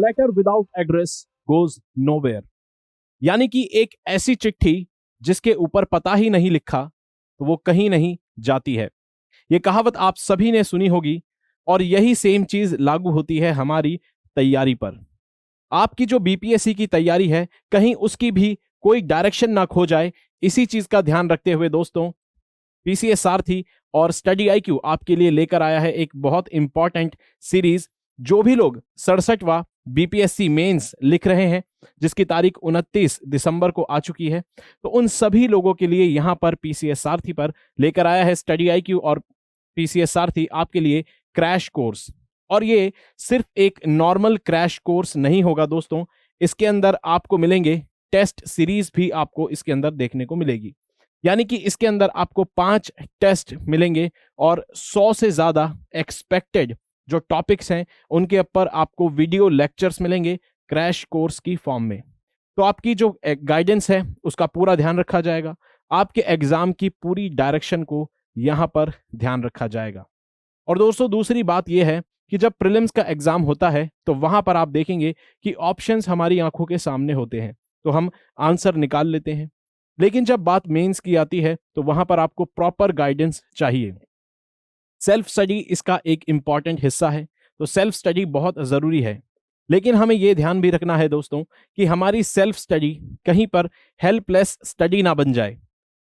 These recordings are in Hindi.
Letter without address goes nowhere, यानी कि एक ऐसी चिट्ठी जिसके ऊपर पता ही नहीं लिखा तो वो कहीं नहीं जाती है। ये कहावत आप सभी ने सुनी होगी और यही सेम चीज लागू होती है हमारी तैयारी पर। आपकी जो बीपीएससी की तैयारी है कहीं उसकी भी कोई डायरेक्शन ना खो जाए, इसी चीज का ध्यान रखते हुए दोस्तों पीसीएस सारथी और स्टडी आईक्यू आपके लिए लेकर आया है एक बहुत इंपॉर्टेंट सीरीज। जो भी लोग 67वां बीपीएससी मेंस लिख रहे हैं जिसकी तारीख 29 दिसंबर को आ चुकी है, तो उन सभी लोगों के लिए यहां पर पीसीएस सारथी पर लेकर आया है स्टडी आईक्यू और पीसीएस सारथी आपके लिए क्रैश कोर्स। और ये सिर्फ एक नॉर्मल क्रैश कोर्स नहीं होगा दोस्तों, इसके अंदर आपको मिलेंगे टेस्ट सीरीज भी आपको इसके अंदर देखने को मिलेगी। यानी कि इसके अंदर आपको 5 टेस्ट मिलेंगे और 100 से ज्यादा एक्सपेक्टेड जो टॉपिक्स हैं उनके ऊपर आपको वीडियो लेक्चर्स मिलेंगे क्रैश कोर्स की फॉर्म में। तो आपकी जो गाइडेंस है उसका पूरा ध्यान रखा जाएगा, आपके एग्जाम की पूरी डायरेक्शन को यहां पर ध्यान रखा जाएगा। और दोस्तों दूसरी बात यह है कि जब प्रीलिम्स का एग्जाम होता है तो वहां पर आप देखेंगे कि ऑप्शंस हमारी आंखों के सामने होते हैं तो हम आंसर निकाल लेते हैं, लेकिन जब बात मेंस की आती है तो वहां पर आपको प्रॉपर गाइडेंस चाहिए। सेल्फ स्टडी इसका एक इंपॉर्टेंट हिस्सा है, तो सेल्फ स्टडी बहुत जरूरी है, लेकिन हमें यह ध्यान भी रखना है दोस्तों कि हमारी सेल्फ स्टडी कहीं पर हेल्पलेस स्टडी ना बन जाए।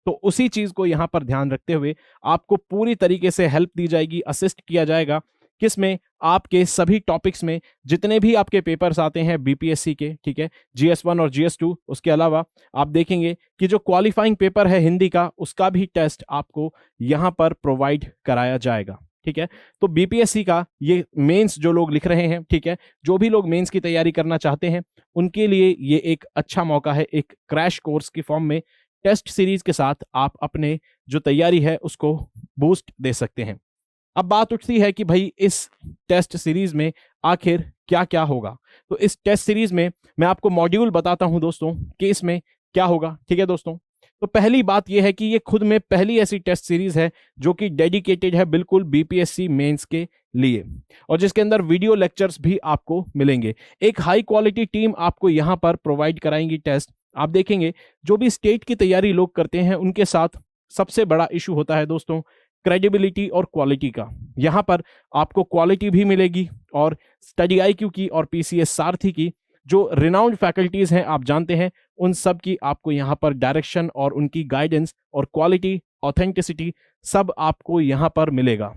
तो उसी चीज को यहां पर ध्यान रखते हुए आपको पूरी तरीके से हेल्प दी जाएगी, असिस्ट किया जाएगा, किसमें आपके सभी टॉपिक्स में जितने भी आपके पेपर्स आते हैं बीपीएससी के, ठीक है, GS1 और GS2। उसके अलावा आप देखेंगे कि जो क्वालिफाइंग पेपर है हिंदी का उसका भी टेस्ट आपको यहां पर प्रोवाइड कराया जाएगा, ठीक है। तो बीपीएससी का ये मेंस जो लोग लिख रहे हैं, ठीक है, जो भी लोग मेंस की तैयारी करना चाहते हैं उनके लिए ये एक अच्छा मौका है, एक क्रैश कोर्स की फॉर्म में टेस्ट सीरीज के साथ आप अपने जो तैयारी है उसको बूस्ट दे सकते हैं। अब बात उठती है कि भाई इस टेस्ट सीरीज में आखिर क्या क्या होगा। तो इस टेस्ट सीरीज में मैं आपको मॉड्यूल बताता हूं दोस्तों कि इसमें क्या होगा, ठीक है दोस्तों। तो पहली बात यह है कि ये खुद में पहली ऐसी टेस्ट सीरीज है जो कि डेडिकेटेड है बिल्कुल बीपीएससी मेंस के लिए और जिसके अंदर वीडियो लेक्चर्स भी आपको मिलेंगे। एक हाई क्वालिटी टीम आपको यहां पर प्रोवाइड कराएंगी टेस्ट। आप देखेंगे जो भी स्टेट की तैयारी लोग करते हैं उनके साथ सबसे बड़ा इशू होता है दोस्तों क्रेडिबिलिटी और क्वालिटी का। यहां पर आपको क्वालिटी भी मिलेगी और स्टडी आईक्यू की और पीसीएस सारथी की जो रिनाउंड फैकल्टीज हैं आप जानते हैं उन सब की आपको यहां पर डायरेक्शन और उनकी गाइडेंस और क्वालिटी ऑथेंटिसिटी सब आपको यहां पर मिलेगा।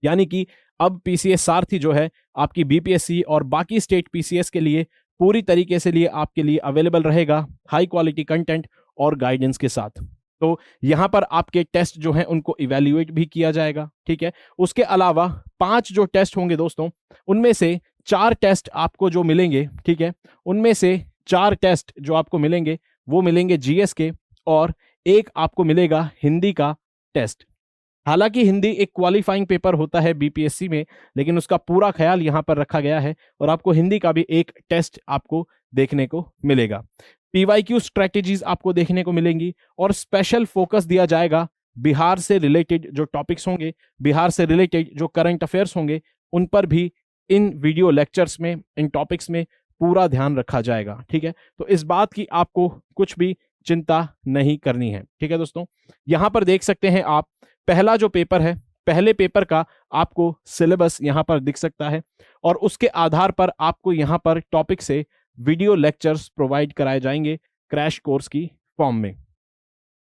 यानी कि अब पीसीएस सारथी जो है आपकी बीपीएससी और बाकी स्टेट पीसीएस के लिए पूरी तरीके से लिए आपके लिए अवेलेबल रहेगा हाई क्वालिटी कंटेंट और गाइडेंस के साथ। तो यहां पर आपके टेस्ट जो हैं उनको इवैल्यूएट भी किया जाएगा, ठीक है। उसके अलावा 5 जो टेस्ट होंगे दोस्तों उनमें से 4 टेस्ट आपको जो मिलेंगे, ठीक है, उनमें से 4 टेस्ट जो आपको मिलेंगे वो मिलेंगे जीएस के और एक आपको मिलेगा हिंदी का टेस्ट। हालांकि हिंदी एक क्वालिफाइंग पेपर होता है बीपीएससी में, लेकिन उसका पूरा ख्याल यहां पर रखा गया है और आपको हिंदी का भी एक टेस्ट आपको देखने को मिलेगा। पीवाईक्यू स्ट्रेटेजीज आपको देखने को मिलेंगी और स्पेशल फोकस दिया जाएगा बिहार से रिलेटेड जो टॉपिक्स होंगे, बिहार से रिलेटेड जो करंट अफेयर्स होंगे उन पर भी इन वीडियो लेक्चर्स में, इन टॉपिक्स में पूरा ध्यान रखा जाएगा, ठीक है। तो इस बात की आपको कुछ भी चिंता नहीं करनी है, ठीक है दोस्तों। यहां पर देख सकते हैं आप पहला जो पेपर है, पहले पेपर का आपको सिलेबस यहां पर दिख सकता है और उसके आधार पर आपको यहां पर टॉपिक से वीडियो लेक्चर्स प्रोवाइड कराए जाएंगे क्रैश कोर्स की फॉर्म में।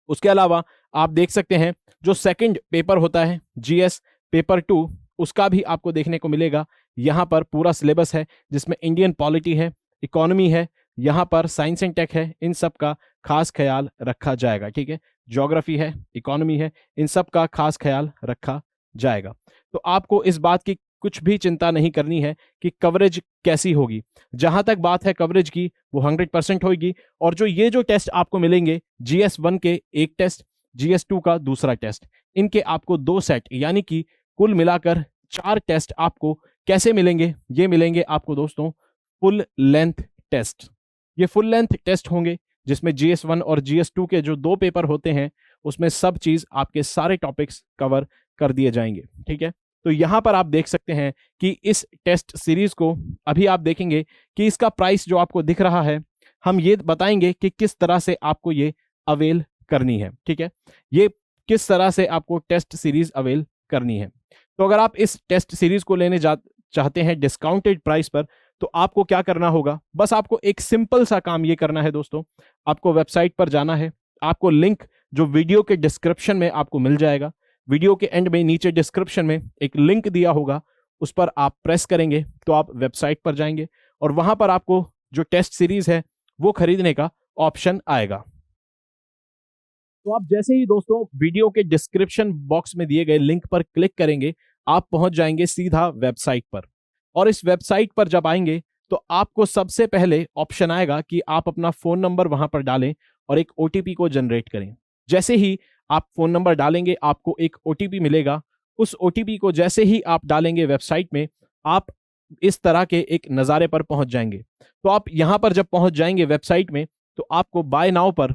उसके अलावा आप देख सकते हैं जो सेकंड पेपर होता है जीएस पेपर 2 उसका भी आपको देखने को मिलेगा। यहां पर पूरा सिलेबस है जिसमें इंडियन पॉलिटी है, इकोनॉमी है, यहां पर साइंस एंड टेक है, इन सब का खास ख्याल रखा जाएगा, ठीक है। ज्योग्राफी है, इकोनॉमी है, इन सब का खास ख्याल रखा जाएगा। तो आपको इस बात की कुछ भी चिंता नहीं करनी है कि कवरेज कैसी होगी। जहां तक बात है कवरेज की वो 100% होगी और जो ये जो टेस्ट आपको मिलेंगे GS1 के एक टेस्ट, GS2 का दूसरा टेस्ट, इनके आपको 2 सेट यानी कि कुल मिलाकर 4 टेस्ट आपको कैसे मिलेंगे। ये मिलेंगे आपको दोस्तों फुल लेंथ टेस्ट। ये फुल लेंथ टेस्ट होंगे जिसमें GS1 और GS2 के जो 2 पेपर होते हैं उसमें सब चीज आपके सारे टॉपिक्स कवर कर दिए जाएंगे, ठीक है। तो यहां पर आप देख सकते हैं कि इस टेस्ट सीरीज को अभी आप देखेंगे कि इसका प्राइस जो आपको दिख रहा है, हम ये बताएंगे कि किस तरह से आपको ये अवेल करनी है। ठीक है, ये किस तरह से आपको टेस्ट सीरीज अवेल करनी है। तो अगर आप इस टेस्ट सीरीज को लेने चाहते हैं डिस्काउंटेड प्राइस पर, तो आपको क्या करना होगा, बस आपको एक सिंपल सा काम ये करना है दोस्तों, आपको वेबसाइट पर जाना है। आपको लिंक जो वीडियो के डिस्क्रिप्शन में आपको मिल जाएगा, वीडियो के एंड में नीचे डिस्क्रिप्शन में एक लिंक दिया होगा, उस पर आप प्रेस करेंगे तो आप वेबसाइट पर जाएंगे और वहां पर आपको जो टेस्ट सीरीज है वो खरीदने का ऑप्शन आएगा। तो आप जैसे ही दोस्तों वीडियो के डिस्क्रिप्शन बॉक्स में दिए गए लिंक पर क्लिक करेंगे, आप पहुंच जाएंगे सीधा वेबसाइट पर। और इस वेबसाइट पर जब आएंगे तो आपको सबसे पहले ऑप्शन आएगा कि आप अपना फोन नंबर वहां पर डालें और एक ओटीपी को जनरेट करें। जैसे ही आप फोन नंबर डालेंगे आपको एक ओटीपी मिलेगा। उस ओटीपी को जैसे ही आप डालेंगे वेबसाइट में, आप इस तरह के एक नज़ारे पर पहुंच जाएंगे। तो आप यहां पर जब पहुंच जाएंगे वेबसाइट में, तो आपको बाय नाउ पर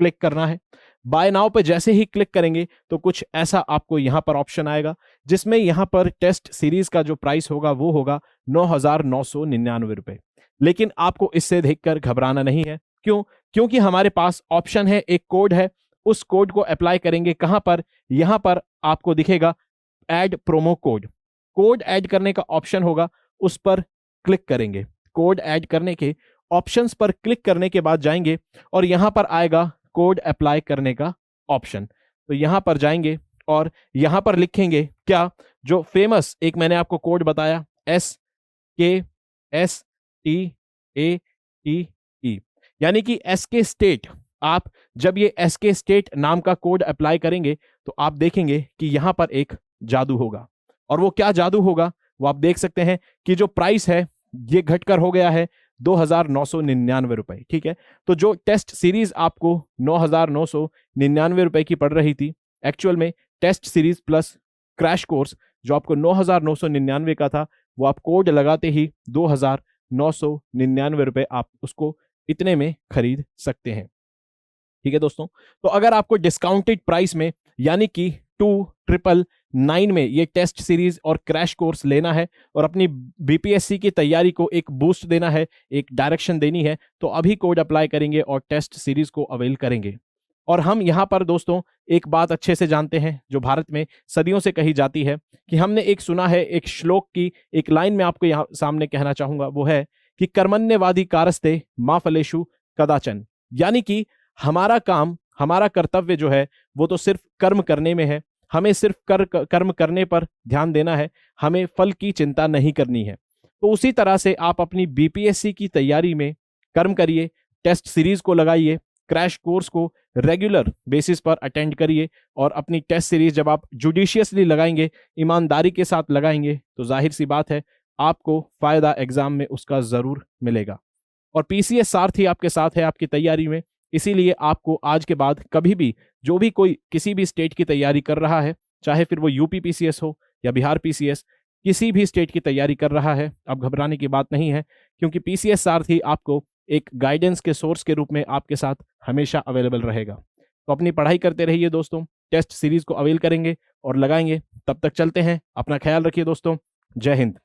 क्लिक करना है। बाय नाउ पर जैसे ही क्लिक करेंगे तो कुछ ऐसा आपको यहां पर ऑप्शन आएगा, जिसमें यहां पर टेस्ट सीरीज का जो प्राइस होगा वो होगा 9,999 रुपए। लेकिन आपको इससे देखकर घबराना नहीं है। क्यों? क्योंकि हमारे पास ऑप्शन है, एक कोड है। उस कोड को अप्लाई करेंगे कहां पर? यहां पर आपको दिखेगा add promo code. Code add करने का ऑप्शन होगा, उस पर क्लिक करेंगे। कोड ऐड करने के ऑप्शंस पर क्लिक करने के बाद जाएंगे और यहां पर आएगा कोड अप्लाई करने का ऑप्शन। तो यहां पर जाएंगे और यहां पर लिखेंगे क्या, जो फेमस एक मैंने आपको कोड बताया, SKSTATE, यानी कि SK स्टेट। आप जब ये SK स्टेट नाम का कोड अप्लाई करेंगे तो आप देखेंगे कि यहां पर एक जादू होगा। और वो क्या जादू होगा वो आप देख सकते हैं कि जो प्राइस है ये घटकर हो गया है 2,999 रुपए। ठीक है, तो जो टेस्ट सीरीज आपको 9,999 रुपए की पड़ रही थी, एक्चुअल में test series plus crash course जो आपको 9,999 का था, वो आप कोड लगाते ही 2,999 रुपए आप उसको इतने में खरीद सकते हैं। ठीक है दोस्तों, तो अगर आपको डिस्काउंटेड प्राइस में यानी कि 2,999 में ये टेस्ट सीरीज और क्रैश कोर्स लेना है और अपनी बीपीएससी की तैयारी को एक बूस्ट देना है, एक डायरेक्शन देनी है, तो अभी कोड अप्लाई करेंगे और टेस्ट सीरीज को अवेल करेंगे। और हम यहां पर दोस्तों एक बात अच्छे से जानते हैं जो भारत में सदियों से कही जाती है, कि हमने एक सुना है, एक श्लोक की एक लाइन में आपको यहां सामने कहना चाहूंगा, वो है कि कर्मण्यवादी कारस्ते मा फलेषु कदाचन। यानी कि हमारा काम, हमारा कर्तव्य जो है वो तो सिर्फ कर्म करने में है। हमें सिर्फ कर्म करने पर ध्यान देना है, हमें फल की चिंता नहीं करनी है। तो उसी तरह से आप अपनी बीपीएससी की तैयारी में कर्म करिए, टेस्ट सीरीज को लगाइए, क्रैश कोर्स को रेगुलर बेसिस पर अटेंड करिए और अपनी टेस्ट सीरीज जब आप जुडिशियसली लगाएंगे, ईमानदारी के साथ लगाएंगे, तो जाहिर सी बात है आपको फायदा एग्जाम में उसका जरूर मिलेगा। और पीसीएस सारथी आपके साथ है आपकी तैयारी में, इसीलिए आपको आज के बाद कभी भी जो भी कोई किसी भी स्टेट की तैयारी कर रहा है, चाहे फिर वो यूपी पीसीएस हो या बिहार पीसीएस, किसी भी स्टेट की तैयारी कर रहा है, अब घबराने की बात नहीं है, क्योंकि पीसीएस सारथी आपको एक गाइडेंस के सोर्स के रूप में आपके साथ हमेशा अवेलेबल रहेगा। तो अपनी पढ़ाई करते रहिए दोस्तों, टेस्ट सीरीज को अवेल करेंगे और लगाएंगे। तब तक चलते हैं, अपना ख्याल रखिए दोस्तों। जय हिंद।